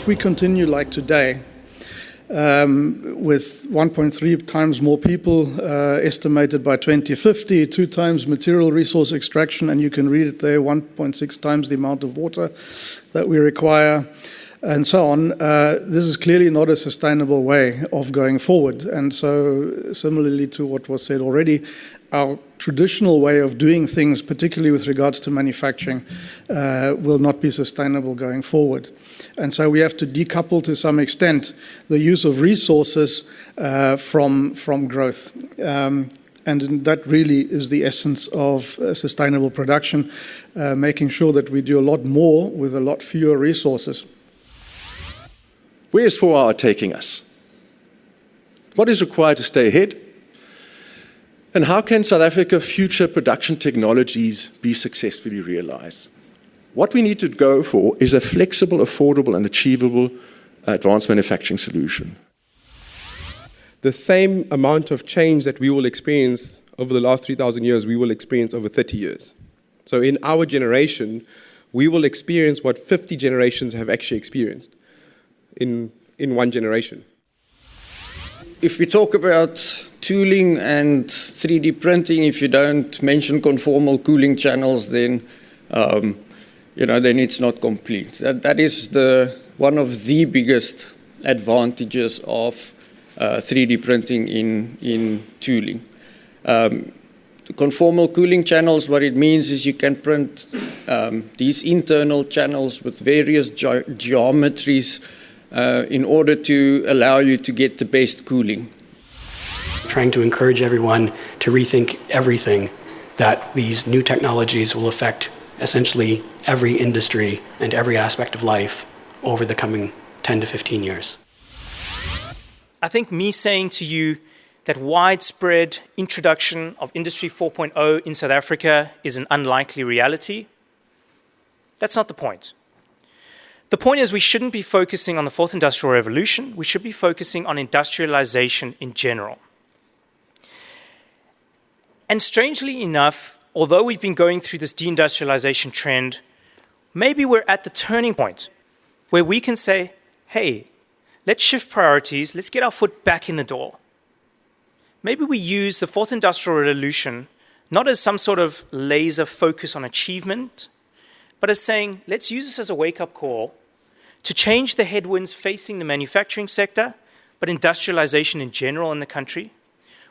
we continue like today, with 1.3 times more people estimated by 2050, 2 times material resource extraction, and you can read it there, 1.6 times the amount of water that we require, and so on. This is clearly not a sustainable way of going forward. And so, similarly to what was said already, our traditional way of doing things, particularly with regards to manufacturing, will not be sustainable going forward. And so we have to decouple to some extent the use of resources from growth. And that really is the essence of sustainable production, making sure that we do a lot more with a lot fewer resources. Where is 4R taking us? What is required to stay ahead? And how can South Africa's future production technologies be successfully realized? What we need to go for is a flexible, affordable, and achievable advanced manufacturing solution. The same amount of change that we will experience over the last 3,000 years, we will experience over 30 years. So in our generation, we will experience what 50 generations have actually experienced in one generation. If we talk about tooling and 3D printing, if you don't mention conformal cooling channels, then then it's not complete. That is one of the biggest advantages of 3D printing in tooling. The conformal cooling channels, what it means is you can print these internal channels with various geometries in order to allow you to get the best cooling. Trying to encourage everyone to rethink everything, that these new technologies will affect essentially every industry and every aspect of life over the coming 10 to 15 years. I think me saying to you that widespread introduction of Industry 4.0 in South Africa is an unlikely reality, that's not the point. The point is we shouldn't be focusing on the fourth industrial revolution, we should be focusing on industrialization in general. And strangely enough, although we've been going through this deindustrialization trend, maybe we're at the turning point where we can say, hey, let's shift priorities, let's get our foot back in the door. Maybe we use the fourth industrial revolution not as some sort of laser focus on achievement, but as saying, let's use this as a wake-up call to change the headwinds facing the manufacturing sector, but industrialization in general in the country.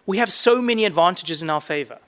We have so many advantages in our favor.